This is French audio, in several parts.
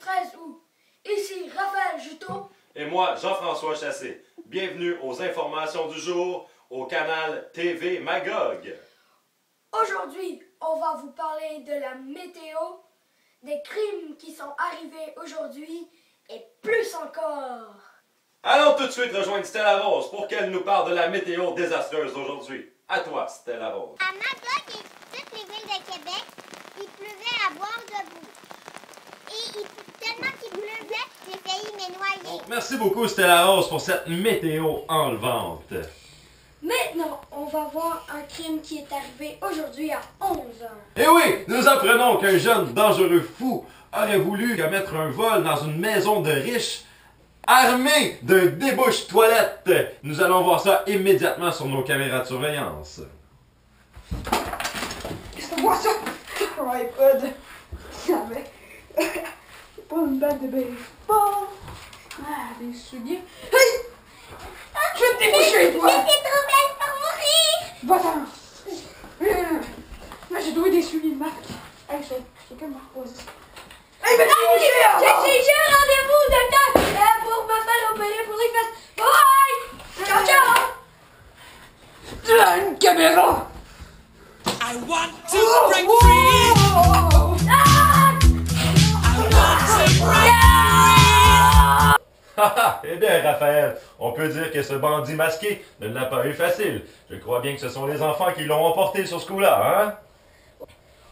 13 août. Ici Raphaël Juteau. Et moi, Jean-François Chassé. Bienvenue aux informations du jour au canal TV Magog. Aujourd'hui, on va vous parler de la météo, des crimes qui sont arrivés aujourd'hui et plus encore. Allons tout de suite rejoindre Stella Rose pour qu'elle nous parle de la météo désastreuse d'aujourd'hui. À toi, Stella Rose. À Magog et toutes les villes de Québec, il pleuvait à boire debout. Et tellement qu'il pleuvait, j'ai failli me noyer. Merci beaucoup, Stella Rose, pour cette météo enlevante. Maintenant, on va voir un crime qui est arrivé aujourd'hui à 11h. Et oui, nous apprenons qu'un jeune dangereux fou aurait voulu commettre un vol dans une maison de riches armé d'un débouche-toilette. Nous allons voir ça immédiatement sur nos caméras de surveillance. Qu'est-ce que moi ça? Oh iPod. Avec. Pas une balle de baseball. Ah, des souliers. Hey! Je vais te déboucher, toi! J'étais trop belle pour mourir! Va-t'en! Là, j'ai trouvé des souliers de marque. Hey, c'est comme marque Oasis. Hey, mais J'ai un rendez-vous de temps pour me faire opérer pour les fesses. Bye! Ciao, ciao! tu as une caméra! I want to break free. I want to break free. Eh bien, Raphaël, on peut dire que ce bandit masqué ne l'a pas eu facile. Je crois bien que ce sont les enfants qui l'ont emporté sur ce coup-là, hein?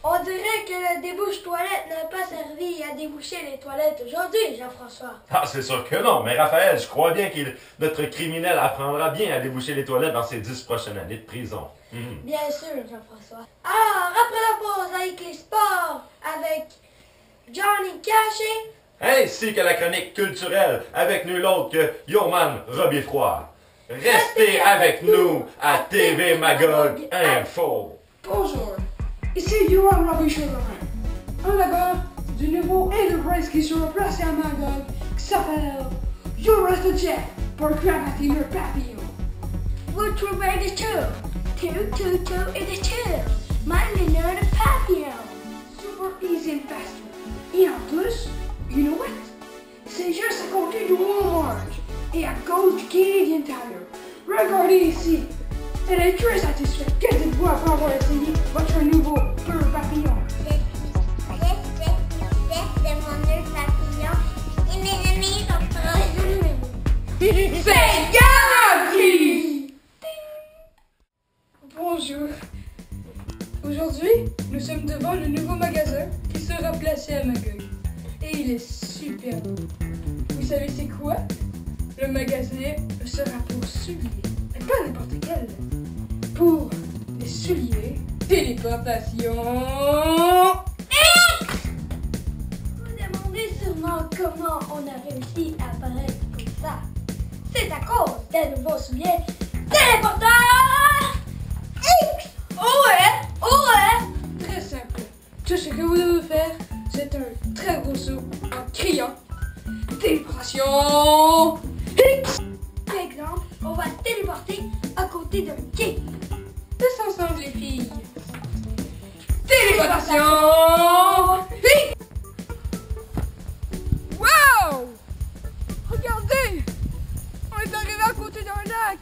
On dirait que le débouche-toilette n'a pas servi à déboucher les toilettes aujourd'hui, Jean-François. Ah, c'est sûr que non, mais Raphaël, je crois bien que notre criminel apprendra bien à déboucher les toilettes dans ses 10 prochaines années de prison. Bien sûr, Jean-François. Alors, après la pause avec les sports, avec Johnny Caché, Ainsi que la chronique culturelle avec nul autre que Yoman Robier-Froid. Restez avec nous à TV Magog Info. Bonjour, ici Yohan Robichaud-Laurent, un gars du nouveau Enterprise qui sera placé à Magog qui s'appelle You Rest the Jet pour Gravity Your Papillon. vous trouvez des two. Two et des two. Maintenant le papillon. Super easy and faster. Et en plus, you know what? C'est juste à côté du Walmart et à gauche du Canadian Tire. Regardez ici. Elle est très satisfaite. Qu'est-ce que vous après avoir essayé votre nouveau pur papillon? Respect de mon nœud papillon et mes amis sont proches. C'est Galaxy! Bonjour. Aujourd'hui, nous sommes devant le nouveau magasin qui sera placé à Magog. Et il est super beau. Vous savez c'est quoi? Le magasin sera pour souliers. Et pas n'importe quel. Pour les souliers téléportation. Vous demandez sûrement comment on a réussi à apparaître comme ça. C'est à cause des nouveaux souliers téléporteurs! Ouais! Très simple. Tout ce que vous devez faire, c'est un très gros saut en criant téléportation. Par exemple, on va téléporter à côté d'un quai. Tous ensemble les filles. Téléportation. Wow! Regardez! On est arrivé à côté d'un lac.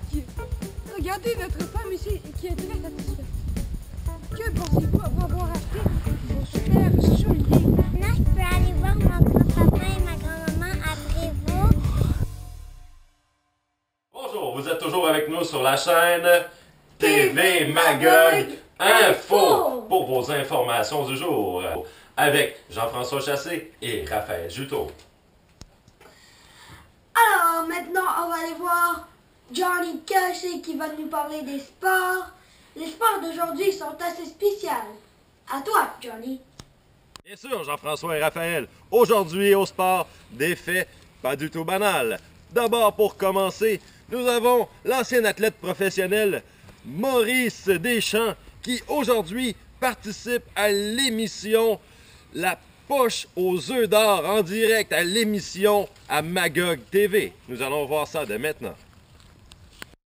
Regardez notre femme ici qui est très satisfaite. Que pensez-vous avoir acheté vos super souliers? Maintenant, je peux aller voir mon grand-papa et ma grand-maman à Brévaux. Bonjour, vous êtes toujours avec nous sur la chaîne TV Magog Info pour vos informations du jour avec Jean-François Chassé et Raphaël Juteau. Alors, maintenant, on va aller voir Johnny Caché qui va nous parler des sports. Les sports d'aujourd'hui sont assez spéciaux. À toi, Johnny. Bien sûr, Jean-François et Raphaël. Aujourd'hui, au sport, des faits pas du tout banals. D'abord, pour commencer, nous avons l'ancien athlète professionnel Maurice Deschamps qui, aujourd'hui, participe à l'émission La Poche aux œufs d'or en direct à l'émission à Magog TV. Nous allons voir ça dès maintenant.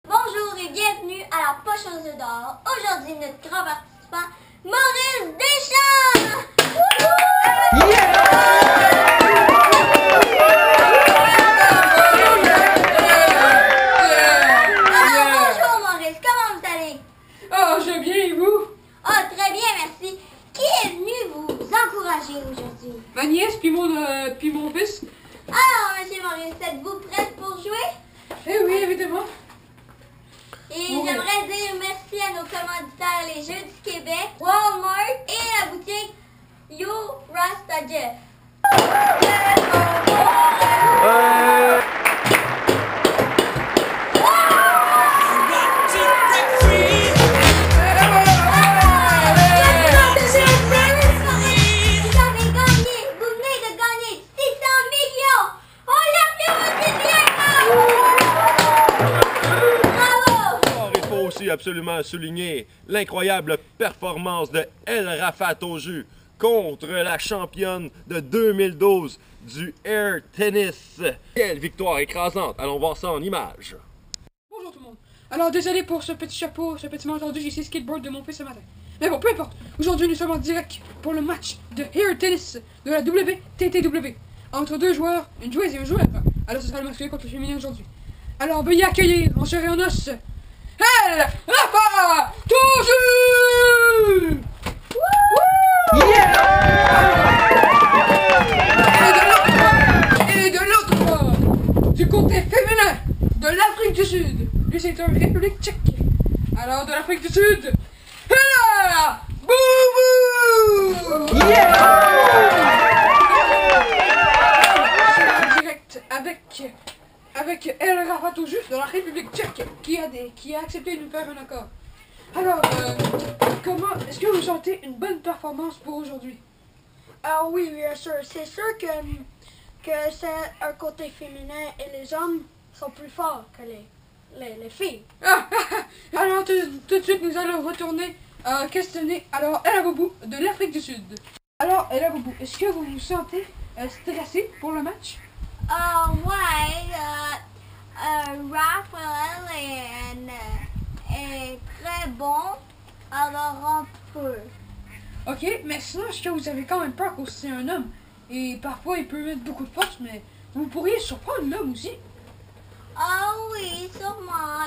Bonjour et bienvenue à la Poche aux œufs d'or. Aujourd'hui, notre grand participant, Maurice Deschamps! puis mon fils. Alors, monsieur Maurice, êtes-vous prête pour jouer? Eh oui, évidemment. Et Oui. j'aimerais dire merci à nos commanditaires, les Jeux du Québec, Walmart et la boutique Yo Rasta Jeff. Vous avez gagné, vous venez de gagner 600 millions. On l'applaudit bien. Bravo. Alors, il faut aussi absolument souligner l'incroyable performance de El Rafat au jus contre la championne de 2012 du Air Tennis. Quelle victoire écrasante! Allons voir ça en images. Bonjour tout le monde. Alors désolé pour ce petit chapeau, ce petit malentendu, j'ai essayé le skateboard de mon fils ce matin. Mais bon, peu importe. Aujourd'hui, nous sommes en direct pour le match de Air Tennis de la WTTW entre deux joueurs, une joueuse et un joueur. Alors ce sera le masculin contre le féminin aujourd'hui. Alors veuillez accueillir en chair et en os El Rafa Toujours. Et de l'autre bord, du côté féminin de l'Afrique du Sud, lui c'est un République tchèque. Alors de l'Afrique du Sud, Ella Boubou. En direct avec El Rafa Toujours de la République tchèque qui a accepté de nous faire un accord. Alors, comment est-ce que vous sentez une bonne performance pour aujourd'hui? Ah oui, bien sûr. C'est sûr que c'est un côté féminin et les hommes sont plus forts que les filles. Alors tout de suite nous allons retourner questionner alors Ella Boubou de l'Afrique du Sud. Alors Ella Boubou, est-ce que vous vous sentez stressé pour le match? Ouais, Raphaël est très bon, alors on peut. Ok, mais sinon est-ce que vous avez quand même peur que c'est un homme? Et parfois il peut mettre beaucoup de force, mais vous pourriez surprendre l'homme aussi. Ah oui, sûrement.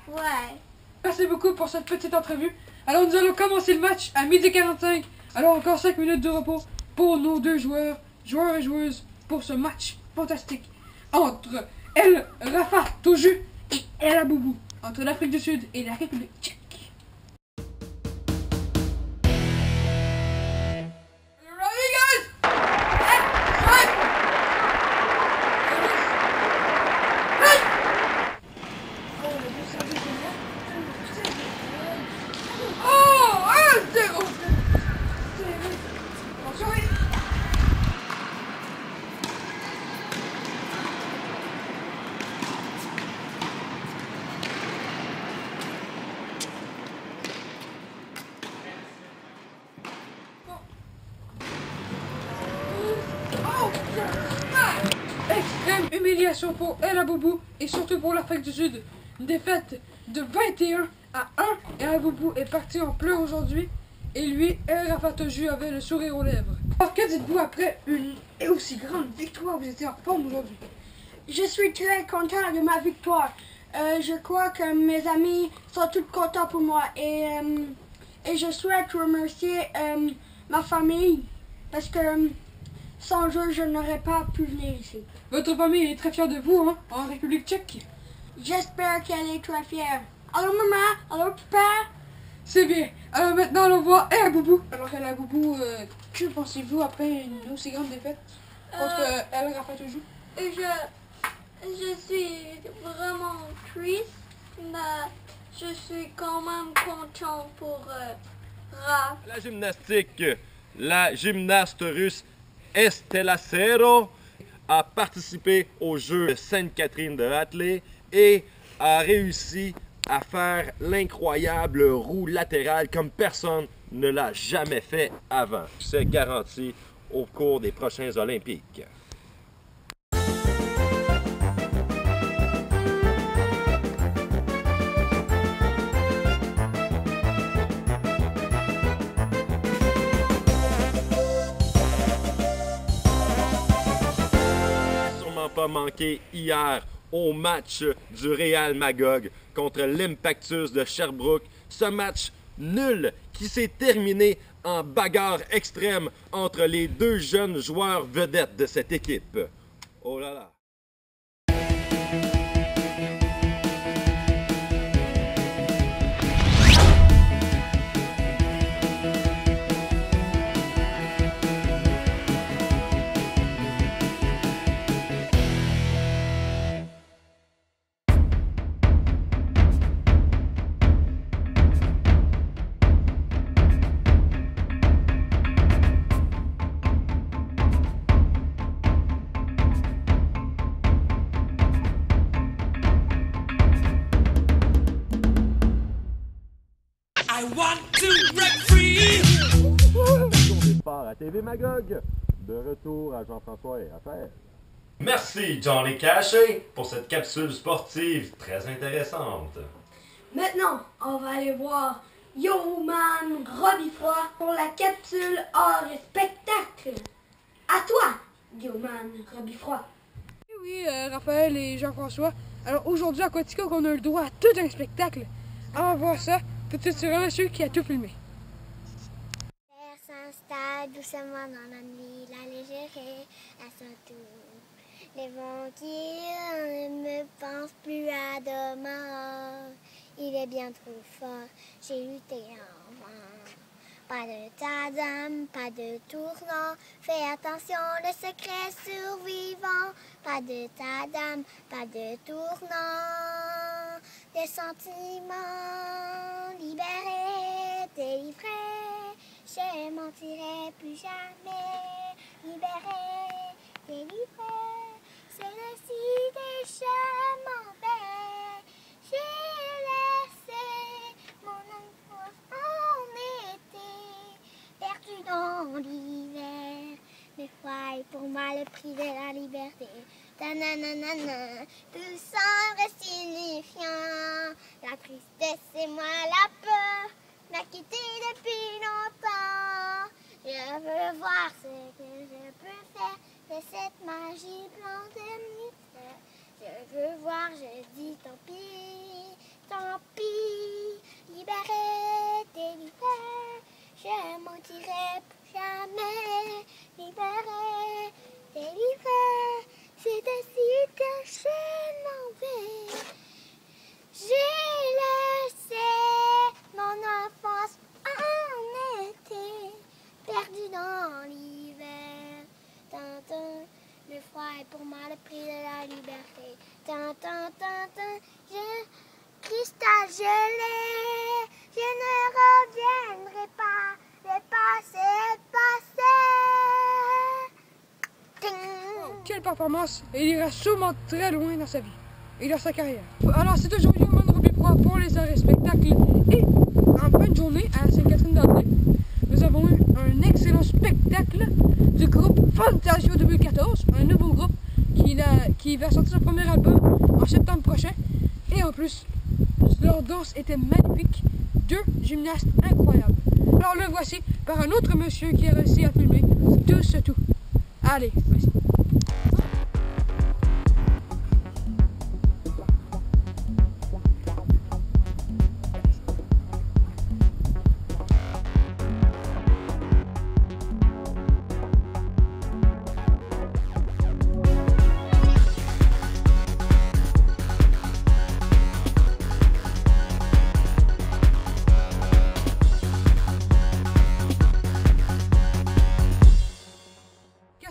Ouais. Merci beaucoup pour cette petite entrevue. Alors nous allons commencer le match à 12h45. Alors encore 5 minutes de repos pour nos deux joueurs et joueuses pour ce match fantastique entre El Rafa Toujours et Ella Boubou, entre l'Afrique du Sud et la République tchèque. Ready guys? Oh, 1-0. Extrême humiliation pour Ella Boubou et surtout pour l'Afrique du Sud. Une défaite de 21-1 et Ella Boubou est parti en pleurs aujourd'hui et lui, El Rafa Toujours avait le sourire aux lèvres. Alors que dites-vous après une aussi grande victoire? Vous étiez en forme aujourd'hui. Je suis très content de ma victoire. Je crois que mes amis sont tous contents pour moi et je souhaite remercier ma famille parce que sans eux, je n'aurais pas pu venir ici. Votre famille est très fière de vous, hein, en République tchèque. J'espère qu'elle est très fière. Allô maman, allô papa. C'est bien. Alors maintenant, allons voir Ella Boubou. Alors Ella Boubou, que pensez-vous après une aussi grande défaite contre El Rafa Toujours? Je suis vraiment triste, mais je suis quand même content pour Raph. La gymnastique, la gymnaste russe Estela Serro a participé aux Jeux de Sainte-Catherine de Hatley et a réussi à faire l'incroyable roue latérale comme personne ne l'a jamais fait avant. C'est garanti au cours des prochains Olympiques. Pas manqué hier au match du Real Magog contre l'Impactus de Sherbrooke. Ce match nul qui s'est terminé en bagarre extrême entre les deux jeunes joueurs vedettes de cette équipe. Oh là là! I want to break free. Départ à TV Magog. De retour à Jean-François et Raphaël. Merci Johnny Caché pour cette capsule sportive très intéressante. Maintenant, on va aller voir Yoman Robifroid pour la capsule art et spectacle. À toi, Yoman Robifroid. Oui, Raphaël et Jean-François. Alors aujourd'hui à Quatica, on a le droit à tout un spectacle. On va voir ça tout de suite sur un monsieur qui a tout filmé. L'hiver s'installe doucement dans la nuit, la légèreté à son tour. Les vents qui ne me pensent plus à demain. Il est bien trop fort, j'ai lutté en vain. Pas de tadam, pas de tournant. Fais attention, le secret survivant. Pas de tadam, pas de tournant. Des sentiments libérés, délivrés. Je mentirai plus jamais. Libéré, délivré. C'est décidé, je m'en vais. J'ai laissé mon enfance en été, perdu dans l'hiver. Le froid est pour moi le prix de la liberté. Ta-na-na-na-na, tout semble signifiant. La tristesse et moi la peur m'a quitté depuis longtemps. Je veux voir ce que je peux faire de cette magie blanche de mystère. Je veux voir, je dis tant pis, libéré, délivré, je mentirai plus jamais, libéré, délivré, c'est ainsi que je m'en vais. J'ai laissé mon enfance en été, perdu dans l'hiver. Tintin, le froid est pour moi le prix de la liberté. Tintin, tintin, cristal gelé, je ne reviendrai pas, le passé est passé. Ting. Quelle performance! Et il ira sûrement très loin dans sa vie et dans sa carrière. Alors c'est toujours Yoman Robifroid pour les arts et spectacles. Et en fin de journée à Sainte-Catherine-d'André, nous avons eu un excellent spectacle du groupe Fantasio 2014, un nouveau groupe qui va sortir son premier album en septembre prochain. Et en plus, leur danse était magnifique, deux gymnastes incroyables. Alors le voici par un autre monsieur qui a réussi à filmer tout ce tout. Allez, voici.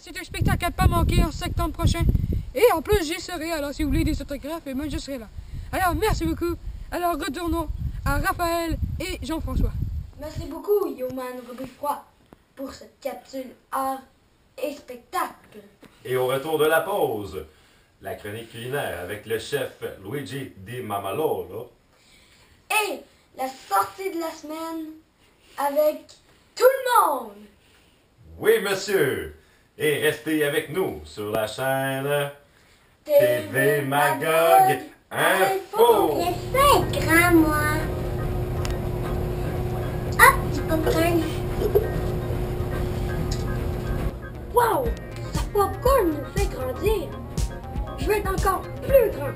C'est un spectacle à ne pas manquer en septembre prochain. Et en plus, j'y serai. Alors, si vous voulez des autographes, et moi, je serai là. Alors, merci beaucoup. Alors, retournons à Raphaël et Jean-François. Merci beaucoup, Yoman Robifroid, pour cette capsule art et spectacle. Et au retour de la pause, la chronique culinaire avec le chef Luigi Di Mamalolo. Et la sortie de la semaine avec tout le monde. Oui, monsieur. Et restez avec nous sur la chaîne TV Magog Info. Je fais grand, moi. Ah, du popcorn. Wow! Ce popcorn nous fait grandir. Je veux être encore plus grand.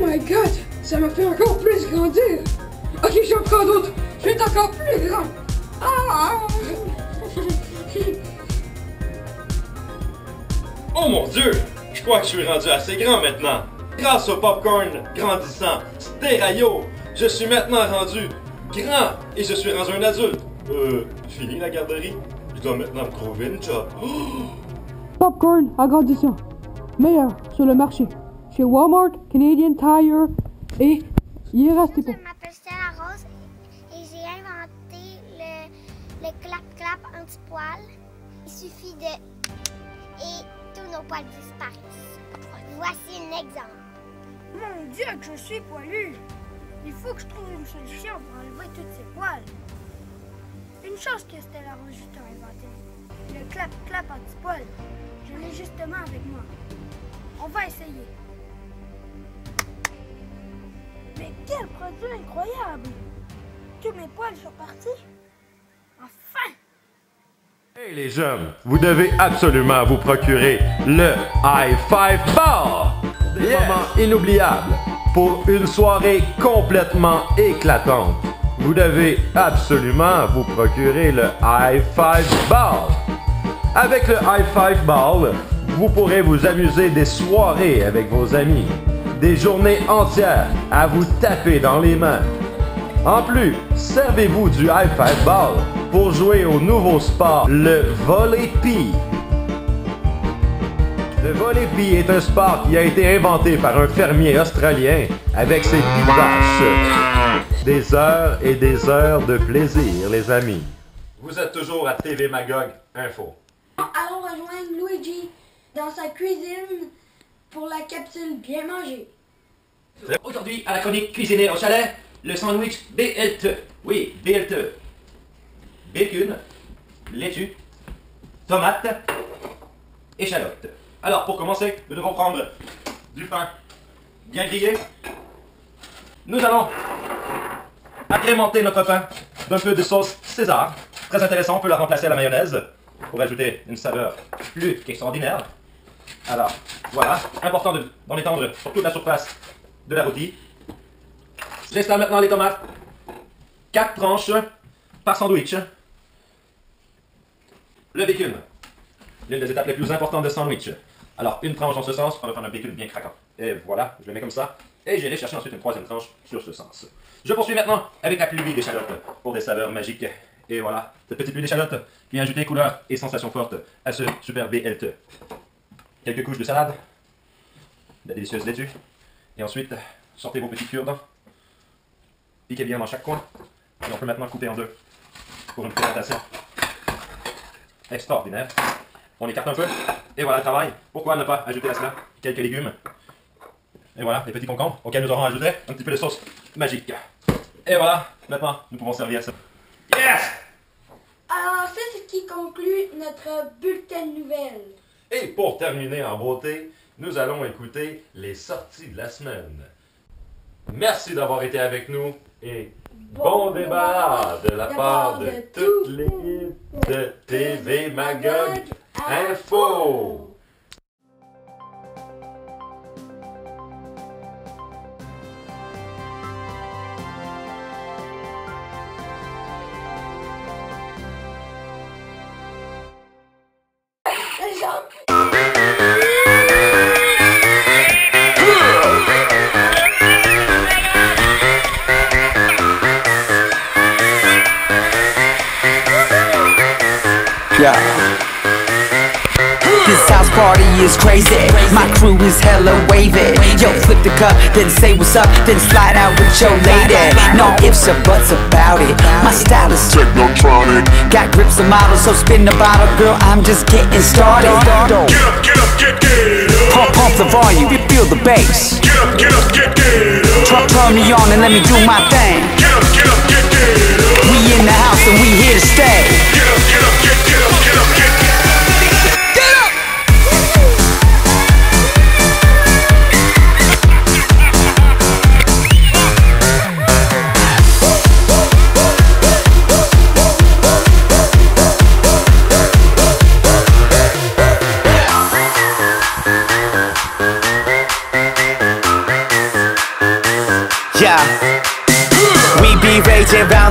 my god! Ça m'a fait encore plus grandir! Ok, j'en prends d'autres! Je vais être encore plus grand! Ah! Oh mon Dieu! Je crois que je suis rendu assez grand maintenant. Grâce au popcorn grandissant Stéraio, je suis maintenant rendu grand et je suis rendu un adulte. Fini la garderie? Je dois maintenant me trouver une job. Popcorn agrandissant. Meilleur sur le marché. Chez Walmart, Canadian Tire et Irastépo. Je m'appelle Stella Rose et j'ai inventé le clap-clap anti-poil. Il suffit de... et tous nos poils disparaissent. Voici un exemple. Mon Dieu, que je suis poilu! Il faut que je trouve une solution pour enlever tous ces poils. Une chose que Stella Rose a inventé. Le clap-clap anti-poil. Je l'ai justement avec moi. On va essayer. Mais quel produit incroyable! Tous mes poils sont partis. Enfin! Hey les jeunes, vous devez absolument vous procurer le High Five Bar! Des moments inoubliables pour une soirée complètement éclatante. Vous devez absolument vous procurer le High Five Bar. Avec le High Five Bar, vous pourrez vous amuser des soirées avec vos amis, des journées entières à vous taper dans les mains. En plus, servez-vous du High Five Ball pour jouer au nouveau sport, le volley-pee. Le volley-pee est un sport qui a été inventé par un fermier australien avec ses petites vaches. Des heures et des heures de plaisir, les amis. Vous êtes toujours à TV Magog Info. Allons rejoindre Luigi dans sa cuisine pour la capsule bien manger. Aujourd'hui, à la chronique cuisinée au chalet, le sandwich BLT. Oui, BLT. Bacon, laitue, tomate, échalote. Alors, pour commencer, nous devons prendre du pain bien grillé. Nous allons agrémenter notre pain d'un peu de sauce César. Très intéressant, on peut la remplacer à la mayonnaise pour ajouter une saveur plus qu'extraordinaire. Alors, voilà, important d'en étendre sur toute la surface de la rôtie. J'installe maintenant les tomates. 4 tranches par sandwich. Le bacon. L'une des étapes les plus importantes de sandwich. Alors, une tranche dans ce sens, on va faire un bacon bien craquant. Et voilà, je le mets comme ça. Et j'irai chercher ensuite une troisième tranche sur ce sens. Je poursuis maintenant avec la pluie d'échalotes pour des saveurs magiques. Et voilà, cette petite pluie d'échalotes qui a ajouté couleur et sensation forte à ce super BLT. Quelques couches de salade, de la délicieuse laitue. Et ensuite, sortez vos petits cure-dents. Piquez bien dans chaque coin. Et on peut maintenant couper en deux pour une présentation extraordinaire. On écarte un peu. Et voilà le travail. Pourquoi ne pas ajouter à cela quelques légumes? Et voilà, les petits concombres auxquels nous aurons ajouté un petit peu de sauce magique. Et voilà, maintenant, nous pouvons servir ça. Yes! Alors, c'est ce qui conclut notre bulletin de nouvelles. Et pour terminer en beauté, nous allons écouter les sorties de la semaine. Merci d'avoir été avec nous et bon débat de la part de toute l'équipe de TV Magog Info. This house party is crazy. My crew is hella wavy. Yo, flip the cup, then say what's up, then slide out with your lady. No ifs or buts about it. My style is technotronic. Got grips and models, so spin the bottle, girl. I'm just getting started. Get up, get up, get up. Pump the volume, feel the bass. Get up, get up, get up. Turn me on and let me do my thing. Get up, get up, get up. We in the house and we here to stay. Get up, get up, get up, get up, get up.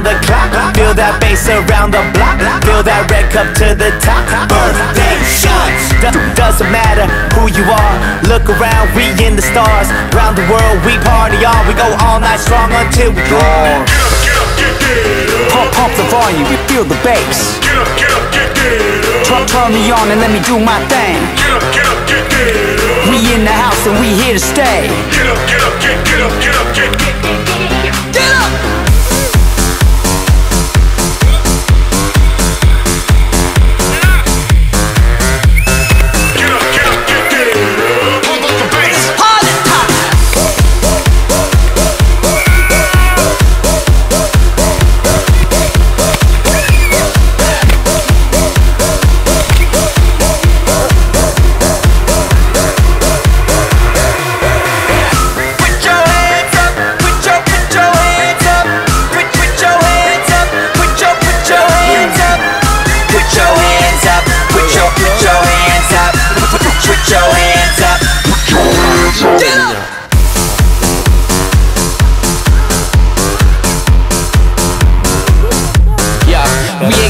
the clock. Feel that bass around the block. Feel that red cup to the top. Birthday shots. Doesn't matter who you are. Look around, we in the stars. Round the world, we party on. We go all night strong until we gone. Pump the volume, we feel the bass. Turn me on and let me do my thing. We in the house and we here to stay. Get up, get up, get up, get up, get up. Get up!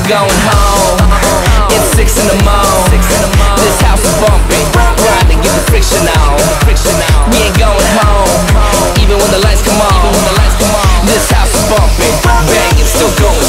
Going home, it's 6 in the morning. This house is bumping, grind to get the friction on. We ain't going home, even when the lights come on. This house is bumping, bang, it's still going.